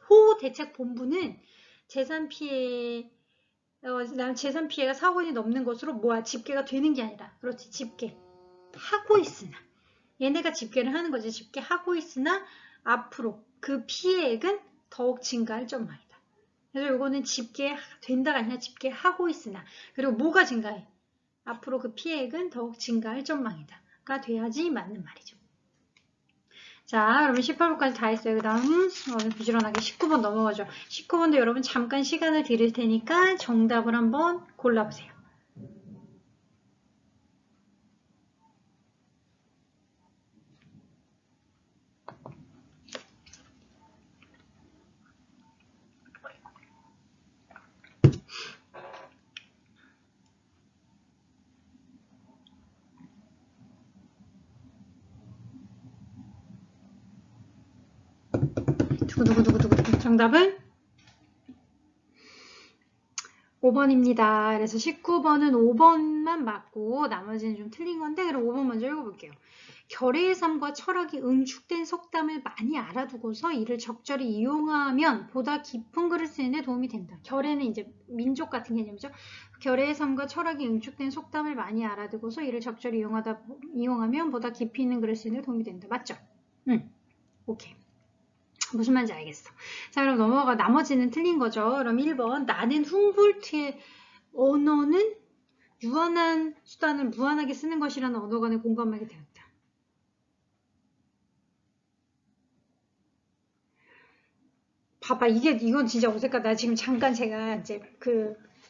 호우대책본부는 재산 피해가 4억 원이 넘는 것으로 집계가 되는 게 아니라 그렇지 집계하고 있으나 얘네가 집계를 하는 거지. 집계하고 있으나 앞으로 그 피해액은 더욱 증가할 전망이다. 그래서 이거는 집계된다가 아니라 집계하고 있으나 그리고 뭐가 증가해? 앞으로 그 피해액은 더욱 증가할 전망이다. 가 돼야지 맞는 말이죠. 자, 그러면 18번까지 다 했어요. 그 다음 부지런하게 19번 넘어가죠. 19번도 여러분 잠깐 시간을 드릴 테니까 정답을 한번 골라보세요. 두구두구두구두구. 정답은 5번입니다. 그래서 19번은 5번만 맞고 나머지는 좀 틀린 건데 그럼 5번 먼저 읽어볼게요. 결의의 삶과 철학이 응축된 속담을 많이 알아두고서 이를 적절히 이용하면 보다 깊은 글을 쓰는 데 도움이 된다. 결의는 이제 민족 같은 개념이죠. 결의의 삶과 철학이 응축된 속담을 많이 알아두고서 이를 적절히 이용하면 보다 깊이 있는 글을 쓰는 데 도움이 된다. 맞죠? 오케이. 무슨 말인지 알겠어. 자, 그럼 넘어가. 나머지는 틀린 거죠. 그럼 1번. 나는 훔볼트의 언어는 유한한 수단을 무한하게 쓰는 것이라는 언어 간에 공감하게 되었다. 봐봐. 이건 진짜 어색하다. 지금 잠깐 제가 이제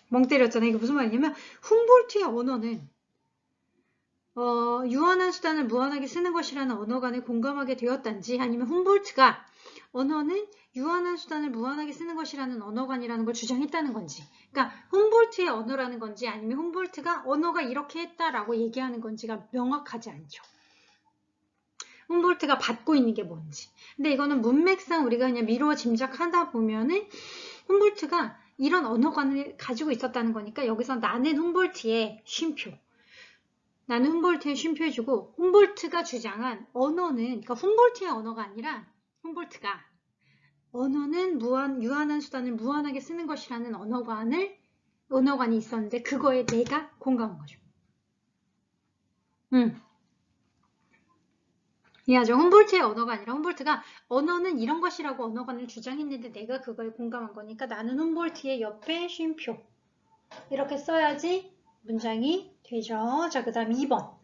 멍 때렸잖아요. 이게 무슨 말이냐면, 훔볼트의 언어는, 유한한 수단을 무한하게 쓰는 것이라는 언어 간에 공감하게 되었단지, 아니면 훔볼트가 언어는 유한한 수단을 무한하게 쓰는 것이라는 언어관이라는 걸 주장했다는 건지, 그러니까 훔볼트의 언어라는 건지 아니면 훔볼트가 언어가 이렇게 했다라고 얘기하는 건지가 명확하지 않죠. 훔볼트가 받고 있는 게 뭔지. 근데 이거는 문맥상 우리가 그냥 미루어 짐작하다 보면은 훔볼트가 이런 언어관을 가지고 있었다는 거니까 여기서 나는 훔볼트의 쉼표. 나는 훔볼트의 쉼표해주고 훔볼트가 주장한 언어는 그러니까 훔볼트의 언어가 아니라 훔볼트가 언어는 유한한 수단을 무한하게 쓰는 것이라는 언어관이 있었는데 그거에 내가 공감한 거죠. 이해하죠? 훔볼트의 언어가 아니라 훔볼트가 언어는 이런 것이라고 언어관을 주장했는데 내가 그거에 공감한 거니까 나는 훔볼트의 옆에 쉼표 이렇게 써야지 문장이 되죠. 자, 그 다음 2번.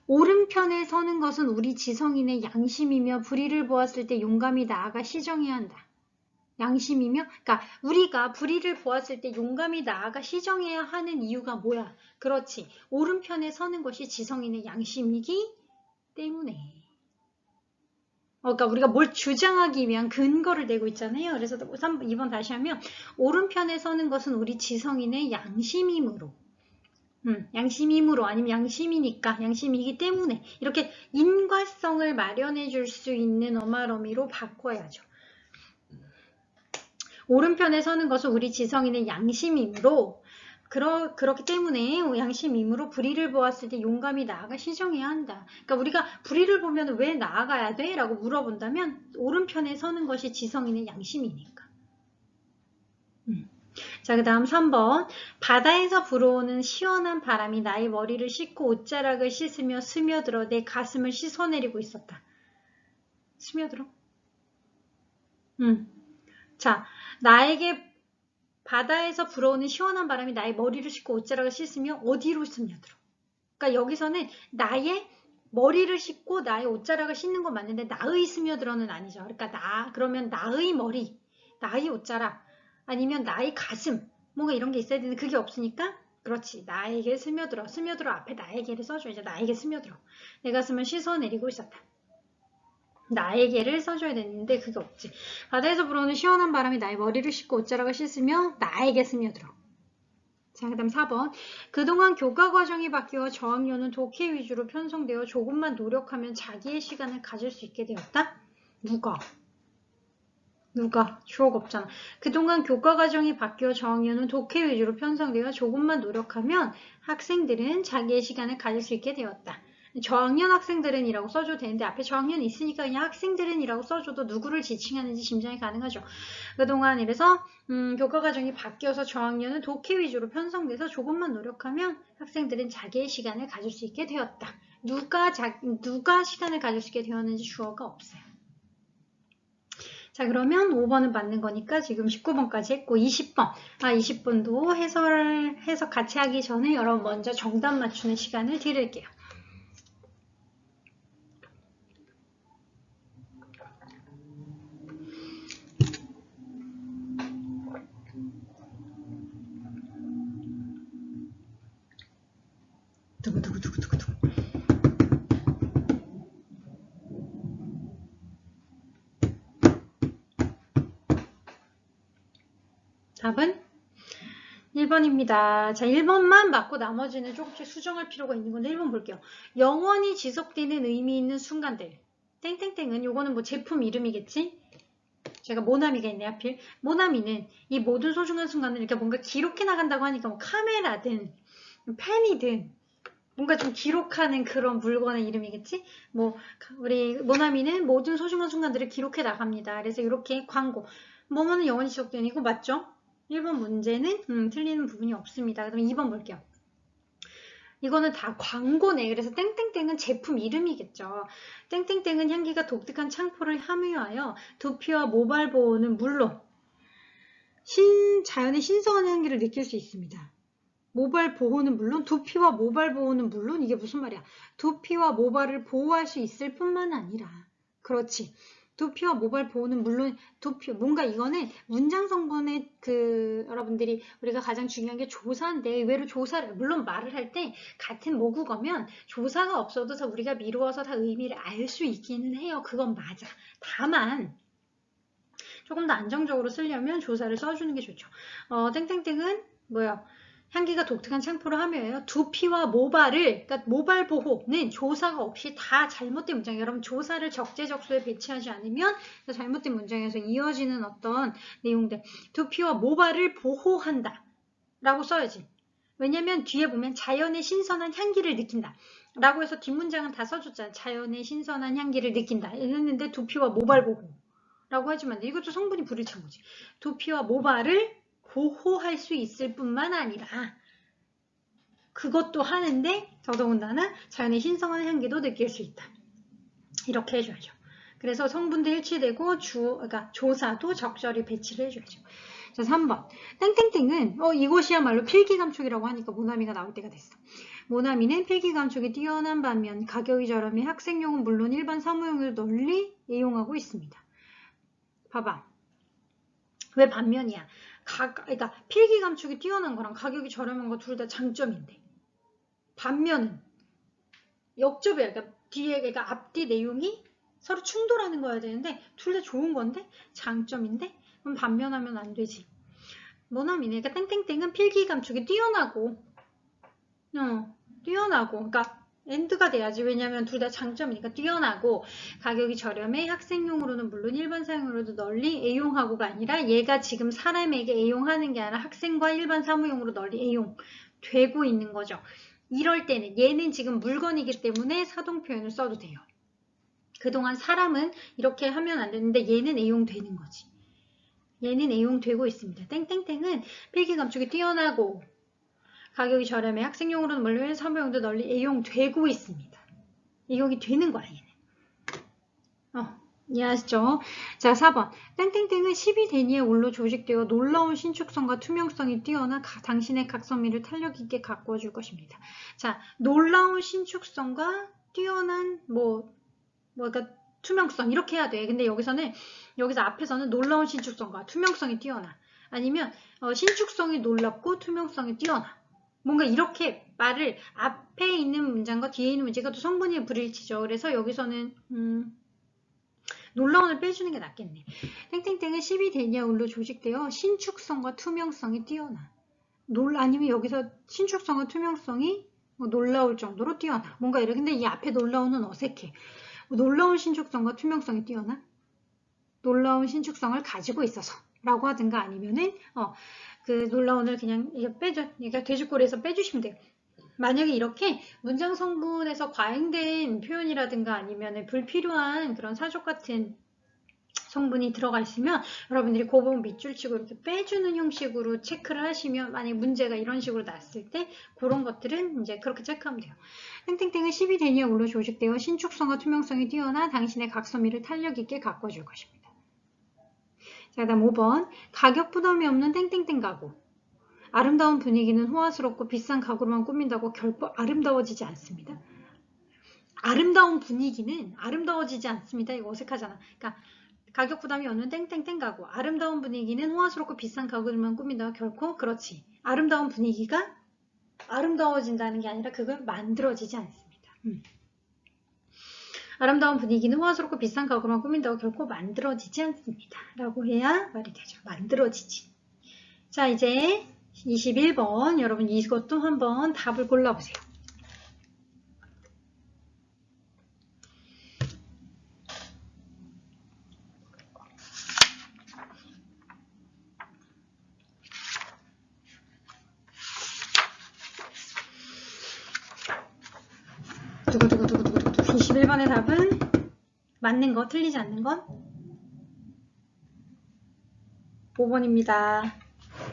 오른편에 서는 것은 우리 지성인의 양심이며 불의를 보았을 때 용감히 나아가 시정해야 한다. 양심이며, 그러니까 우리가 불의를 보았을 때 용감히 나아가 시정해야 하는 이유가 뭐야? 그렇지. 오른편에 서는 것이 지성인의 양심이기 때문에. 그러니까 우리가 뭘 주장하기 위한 근거를 내고 있잖아요. 그래서 2번 다시 하면 오른편에 서는 것은 우리 지성인의 양심이므로. 양심이므로 아니면 양심이니까 양심이기 때문에 이렇게 인과성을 마련해 줄 수 있는 어마러미로 바꿔야죠. 오른편에 서는 것은 우리 지성인의 양심이므로 그렇기 때문에 양심이므로 불의를 보았을 때 용감히 나아가 시정해야 한다. 그러니까 우리가 불의를 보면 왜 나아가야 돼? 라고 물어본다면 오른편에 서는 것이 지성인의 양심이니까. 자, 그 다음 3번. 바다에서 불어오는 시원한 바람이 나의 머리를 씻고 옷자락을 씻으며 스며들어 내 가슴을 씻어내리고 있었다. 스며들어? 자, 나에게 바다에서 불어오는 시원한 바람이 나의 머리를 씻고 옷자락을 씻으며 어디로 스며들어? 그러니까 여기서는 나의 머리를 씻고 나의 옷자락을 씻는 건 맞는데 나의 스며들어는 아니죠. 그러니까 그러면 나의 머리, 나의 옷자락, 아니면 나의 가슴, 뭔가 이런 게 있어야 되는데 그게 없으니까 그렇지. 나에게 스며들어. 스며들어 앞에 나에게를 써줘. 이제 나에게 스며들어. 내가 쓰면 씻어내리고 있었다. 나에게를 써줘야 되는데 그게 없지. 바다에서 불어오는 시원한 바람이 나의 머리를 씻고 옷자락을 씻으며 나에게 스며들어. 자, 그 다음 4번. 그동안 교과 과정이 바뀌어 저학년은 독해 위주로 편성되어 조금만 노력하면 자기의 시간을 가질 수 있게 되었다? 누가? 주어가 없잖아. 그동안 교과 과정이 바뀌어 저학년은 독해 위주로 편성되어 조금만 노력하면 학생들은 자기의 시간을 가질 수 있게 되었다. 저학년 학생들은 이라고 써줘도 되는데 앞에 저학년이 있으니까 그냥 학생들은 이라고 써줘도 누구를 지칭하는지 짐작이 가능하죠. 그동안 이래서 교과 과정이 바뀌어서 저학년은 독해 위주로 편성돼서 조금만 노력하면 학생들은 자기의 시간을 가질 수 있게 되었다. 누가 시간을 가질 수 있게 되었는지 주어가 없어요. 자, 그러면 5번은 맞는 거니까 지금 19번까지 했고 20번. 20번도 해석 같이 하기 전에 여러분 먼저 정답 맞추는 시간을 드릴게요. 두구두구두구두구. 답은 1번입니다. 자, 1번만 맞고 나머지는 조금씩 수정할 필요가 있는 건데 1번 볼게요. 영원히 지속되는 의미 있는 순간들. 땡땡땡은 요거는 뭐 제품 이름이겠지? 제가 모나미가 있네 하필. 모나미는 이 모든 소중한 순간을 이렇게 뭔가 기록해 나간다고 하니까 뭐 카메라든 펜이든 뭔가 좀 기록하는 그런 물건의 이름이겠지? 뭐 우리 모나미는 모든 소중한 순간들을 기록해 나갑니다. 그래서 이렇게 광고 뭐뭐는 영원히 지속되는 이거 맞죠? 1번 문제는 틀리는 부분이 없습니다. 그럼 2번 볼게요. 이거는 다 광고네. 그래서 땡땡땡은 제품 이름이겠죠. 땡땡땡은 향기가 독특한 창포를 함유하여 두피와 모발 보호는 물론 자연의 신성한 향기를 느낄 수 있습니다. 모발 보호는 물론 두피와 모발 보호는 물론 이게 무슨 말이야? 두피와 모발을 보호할 수 있을 뿐만 아니라 그렇지. 두피와 모발 보호는 물론 뭔가 이거는 문장 성분의 여러분들이 우리가 가장 중요한 게 조사인데 의외로 조사를 물론 말을 할 때 같은 모국어면 조사가 없어도 다 우리가 미루어서 다 의미를 알 수 있기는 해요. 그건 맞아. 다만 조금 더 안정적으로 쓰려면 조사를 써주는 게 좋죠. 땡땡땡은 뭐야? 향기가 독특한 창포를 함유해요. 두피와 모발을, 그러니까 모발 보호는 조사가 없이 다 잘못된 문장. 여러분 조사를 적재적소에 배치하지 않으면 잘못된 문장에서 이어지는 어떤 내용들. 두피와 모발을 보호한다. 라고 써야지. 왜냐면 뒤에 보면 자연의 신선한 향기를 느낀다. 라고 해서 뒷문장은 다 써줬잖아. 자연의 신선한 향기를 느낀다. 이랬는데 두피와 모발 보호. 라고 하지만 이것도 성분이 불일치한 거지. 두피와 모발을 보호할 수 있을 뿐만 아니라 그것도 하는데 더더군다나 자연의 신성한 향기도 느낄 수 있다. 이렇게 해줘야죠. 그래서 성분도 일치되고 그러니까 조사도 적절히 배치를 해줘야죠. 자, 3번. 땡땡땡은 이것이야말로 필기감촉이라고 하니까 모나미가 나올 때가 됐어. 모나미는 필기감촉이 뛰어난 반면 가격이 저렴해 학생용은 물론 일반 사무용을 널리 이용하고 있습니다. 봐봐. 왜 반면이야? 그러니까 필기 감축이 뛰어난 거랑 가격이 저렴한 거 둘 다 장점인데 반면은 역접이야. 그러니까 그러니까 앞뒤 내용이 서로 충돌하는 거여야 되는데 둘 다 좋은 건데 장점인데 그럼 반면하면 안 되지. 모나미네. 그러니까 땡땡땡은 필기 감축이 뛰어나고 그러니까 엔드가 돼야지. 왜냐면 둘 다 장점이니까 뛰어나고 가격이 저렴해 학생용으로는 물론 일반 사용으로도 널리 애용하고가 아니라 얘가 지금 사람에게 애용하는 게 아니라 학생과 일반 사무용으로 널리 애용되고 있는 거죠. 이럴 때는 얘는 지금 물건이기 때문에 사동 표현을 써도 돼요. 그동안 사람은 이렇게 하면 안 되는데 얘는 애용되는 거지. 얘는 애용되고 있습니다. 땡땡땡은 필기 감축이 뛰어나고 가격이 저렴해 학생용으로는 물론 사무용도 널리 애용되고 있습니다. 이용이 되는 거야, 얘는. 이해하시죠? 자, 4번. 땡땡땡은 12대니에 올로 조직되어 놀라운 신축성과 투명성이 뛰어나 당신의 각선미를 탄력 있게 가꾸어 줄 것입니다. 자, 놀라운 신축성과 뛰어난 그러니까 투명성 이렇게 해야 돼. 근데 여기서 앞에서는 놀라운 신축성과 투명성이 뛰어나. 아니면 신축성이 놀랍고 투명성이 뛰어나. 뭔가 이렇게 말을 앞에 있는 문장과 뒤에 있는 문제가 또 성분이 불일치죠. 그래서 여기서는 놀라운을 빼주는 게 낫겠네. 땡땡땡은 10이 되냐 울로 조직되어 신축성과 투명성이 뛰어나. 아니면 여기서 신축성과 투명성이 놀라울 정도로 뛰어나. 뭔가 이래. 근데 이 앞에 놀라운은 어색해. 놀라운 신축성과 투명성이 뛰어나? 놀라운 신축성을 가지고 있어서 라고 하든가 아니면은 그 놀라운을 그냥 빼줘. 그러니까 돼지꼬리에서 빼주시면 돼요. 만약에 이렇게 문장 성분에서 과잉된 표현이라든가 아니면 불필요한 그런 사족 같은 성분이 들어가 있으면 여러분들이 그 부분 밑줄 치고 이렇게 빼주는 형식으로 체크를 하시면 만약에 문제가 이런 식으로 났을 때 그런 것들은 이제 그렇게 체크하면 돼요. 땡땡땡은 10이 되냐 울로 조직되어 신축성과 투명성이 뛰어나 당신의 각선미를 탄력 있게 가꿔줄 것입니다. 자, 그다음 5번 가격 부담이 없는 땡땡땡 가구. 아름다운 분위기는 호화스럽고 비싼 가구로만 꾸민다고 결코 아름다워지지 않습니다. 아름다운 분위기는 아름다워지지 않습니다. 이거 어색하잖아. 그러니까 가격 부담이 없는 땡땡땡 가구. 아름다운 분위기는 호화스럽고 비싼 가구로만 꾸민다고 결코 그렇지. 아름다운 분위기가 아름다워진다는 게 아니라 그걸 만들어지지 않습니다. 아름다운 분위기는 호화스럽고 비싼 가구로만 꾸민다고 결코 만들어지지 않습니다. 라고 해야 말이 되죠. 만들어지지. 자, 이제 21번 여러분 이것도 한번 답을 골라보세요. 두구두구두구두구두구 21번의 답은 맞는 거 틀리지 않는 건 5번입니다.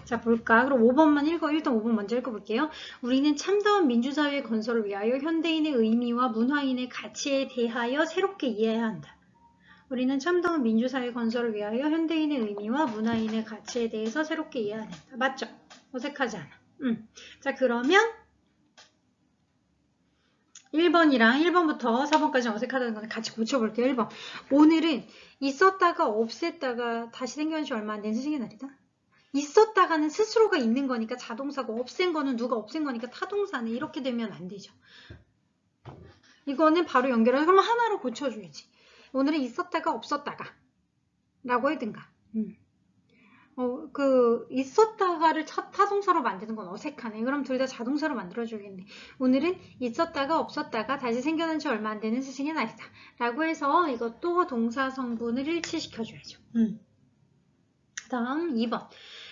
자, 볼까? 그럼 5번만 일단 5번 먼저 읽어볼게요. 우리는 참다운 민주사회의 건설을 위하여 현대인의 의미와 문화인의 가치에 대하여 새롭게 이해해야 한다. 우리는 참다운 민주사회 건설을 위하여 현대인의 의미와 문화인의 가치에 대해서 새롭게 이해해야 한다. 맞죠? 어색하지 않아. 자, 그러면 1번이랑 1번부터 4번까지 어색하다는 건 같이 고쳐볼게요. 1번. 오늘은 있었다가 없앴다가 다시 생겨난 지 얼마 안 된 스승의 날이다. 있었다가는 스스로가 있는 거니까 자동사고 없앤 거는 누가 없앤 거니까 타동사네. 이렇게 되면 안 되죠. 이거는 바로 연결해서 그러면 하나로 고쳐줘야지. 오늘은 있었다가 없었다가 라고 해든가. 있었다가를 타동사로 만드는 건 어색하네. 그럼 둘 다 자동사로 만들어줘야겠네. 오늘은 있었다가 없었다가 다시 생겨난 지 얼마 안 되는 스승의 날이다. 라고 해서 이것도 동사 성분을 일치시켜줘야죠. 다음 2번.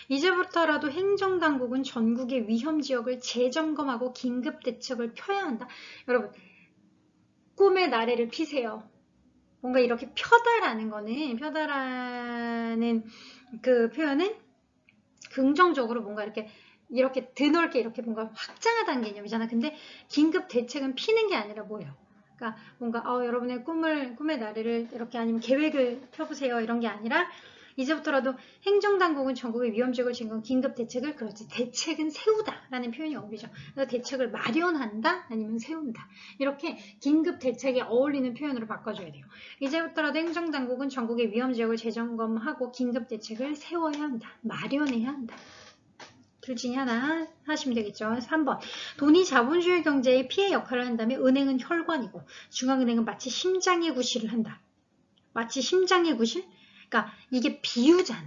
이제부터라도 행정당국은 전국의 위험지역을 재점검하고 긴급대책을 펴야 한다. 여러분, 꿈의 나래를 피세요. 뭔가 이렇게 펴다라는 그 표현은 긍정적으로 뭔가 이렇게 드넓게 이렇게 뭔가 확장하다는 개념이잖아. 근데 긴급 대책은 피는 게 아니라 뭐예요? 그러니까 뭔가 여러분의 꿈의 나래를 이렇게 아니면 계획을 펴보세요. 이런 게 아니라 이제부터라도 행정당국은 전국의 위험지역을 진건 긴급 대책을 그렇지 대책은 세우다라는 표현이 어울리죠. 그래서 대책을 마련한다 아니면 세운다 이렇게 긴급 대책에 어울리는 표현으로 바꿔줘야 돼요. 이제부터라도 행정당국은 전국의 위험지역을 재점검하고 긴급 대책을 세워야 한다. 마련해야 한다. 둘 중에 하나 하시면 되겠죠. 3번. 돈이 자본주의 경제의 피해 역할을 한다면 은행은 혈관이고 중앙은행은 마치 심장의 구실을 한다. 마치 심장의 구실? 그러니까 이게 비유잖아.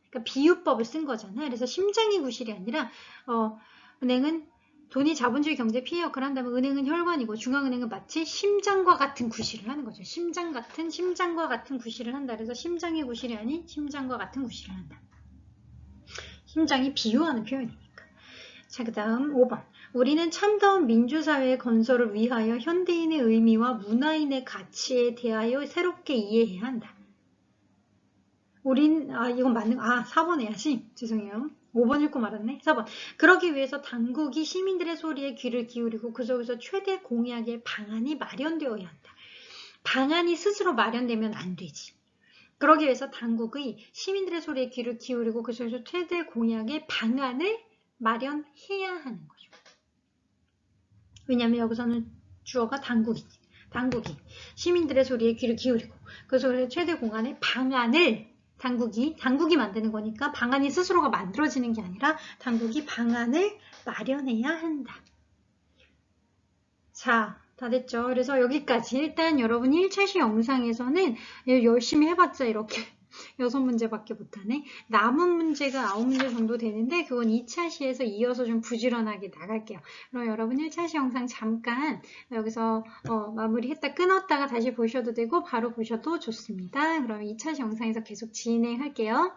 그러니까 비유법을 쓴 거잖아. 그래서 심장의 구실이 아니라 은행은 돈이 자본주의 경제 피해 역할을 한다면 은행은 혈관이고 중앙은행은 마치 심장과 같은 구실을 하는 거죠. 심장과 같은 구실을 한다. 그래서 심장의 구실이 아닌 심장과 같은 구실을 한다. 심장이 비유하는 표현이니까. 자, 그 다음 5번. 우리는 참다운 민주사회의 건설을 위하여 현대인의 의미와 문화인의 가치에 대하여 새롭게 이해해야 한다. 이건 맞는, 4번 해야지. 죄송해요. 5번 읽고 말았네. 4번. 그러기 위해서 당국이 시민들의 소리에 귀를 기울이고 그 속에서 최대 공약의 방안이 마련되어야 한다. 방안이 스스로 마련되면 안 되지. 그러기 위해서 당국의 시민들의 소리에 귀를 기울이고 그 속에서 최대 공약의 방안을 마련해야 하는 거죠. 왜냐하면 여기서는 주어가 당국이 시민들의 소리에 귀를 기울이고 그 속에서 최대 공안의 방안을 당국이 만드는 거니까 방안이 스스로가 만들어지는 게 아니라 당국이 방안을 마련해야 한다. 자, 다 됐죠? 그래서 여기까지. 일단 여러분 1차시 영상에서는 열심히 해봤자 이렇게 6문제밖에 못하네. 남은 문제가 9문제 정도 되는데 그건 2차시에서 이어서 좀 부지런하게 나갈게요. 그럼 여러분 1차시 영상 잠깐 여기서 마무리했다 끊었다가 다시 보셔도 되고 바로 보셔도 좋습니다. 그럼 2차시 영상에서 계속 진행할게요.